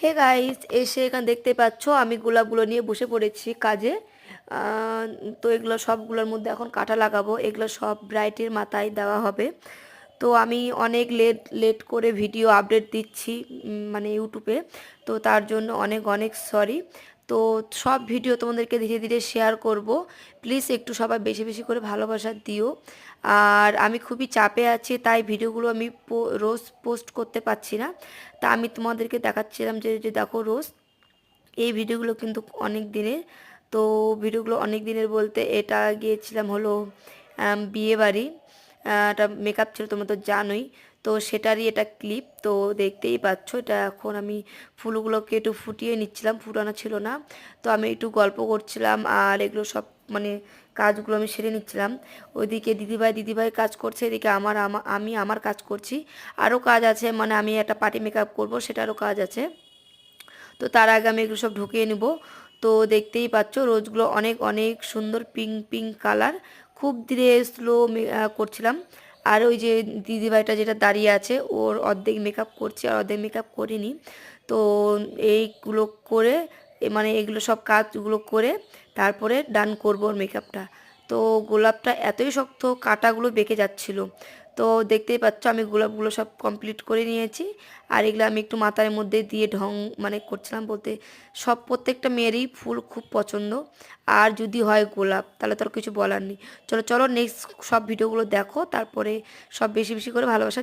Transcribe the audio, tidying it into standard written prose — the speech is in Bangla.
হে গাইস, এসে এখানে দেখতে পাচ্ছ আমি গোলাপগুলো নিয়ে বসে পড়েছি কাজে। তো এগুলো সবগুলোর মধ্যে এখন কাটা লাগাবো, এগুলো সব ব্রাইটের মাথায় দেওয়া হবে। তো আমি অনেক লেট লেট করে ভিডিও আপডেট দিচ্ছি, মানে ইউটিউবে। তো তার জন্য অনেক অনেক সরি। তো সব ভিডিও তোমাদেরকে ধীরে ধীরে শেয়ার করব। প্লিজ একটু সবাই বেশি বেশি করে ভালোবাসা দিও। আর আমি খুবই চাপে আছি, তাই ভিডিওগুলো আমি রোজ পোস্ট করতে পারছি না। তা আমি তোমাদেরকে দেখাচ্ছিলাম যে যে দেখো রোজ এই ভিডিওগুলো কিন্তু অনেক দিনের। তো ভিডিওগুলো অনেক দিনের বলতে এটা গিয়েছিলাম হলো বিয়ে বাড়ি। একটা মেকআপ ছিল, তোমরা তো জানোই। তো সেটারই এটা ক্লিপ, তো দেখতেই পাচ্ছ। এটা এখন আমি ফুলগুলোকে একটু ফুটিয়ে নিচ্ছিলাম, ফুটানো ছিল না। তো আমি একটু গল্প করছিলাম আর এগুলো সব মানে কাজগুলো আমি সেরে নিচ্ছিলাম। ওইদিকে দিদিভাই কাজ করছে, এদিকে আমি আমার কাজ করছি। আরও কাজ আছে, মানে আমি একটা পার্টি মেকআপ করব, সেটারও কাজ আছে। তো তার আগে আমি এগুলো সব ঢুকিয়ে নিব। তো দেখতেই পাচ্ছ রোজগুলো অনেক অনেক সুন্দর পিঙ্ক পিঙ্ক কালার। খুব ধীরে স্লো করছিলাম। আর ওই যে দিদিভাইটা যেটা দাঁড়িয়ে আছে, ওর অর্ধেক মেকআপ করছে আর অর্ধেক মেকআপ করিনি। তো এইগুলো করে মানে এগুলো সব কাজগুলো করে তারপরে ডান করবো ওর মেকআপটা। তো গোলাপটা এতই শক্ত, কাঁটাগুলো বেঁকে যাচ্ছিল। তো দেখতেই পাচ্ছ আমি গোলাপগুলো সব কমপ্লিট করে নিয়েছি। আর এগুলো আমি একটু মাথার মধ্যে দিয়ে ঢং মানে করছিলাম বলতে, সব প্রত্যেকটা মেয়েরই ফুল খুব পছন্দ। আর যদি হয় গোলাপ তাহলে তো আর কিছু বলার নেই। চলো চলো নেক্সট সব ভিডিওগুলো দেখো, তারপরে সব বেশি বেশি করে ভালোবাসা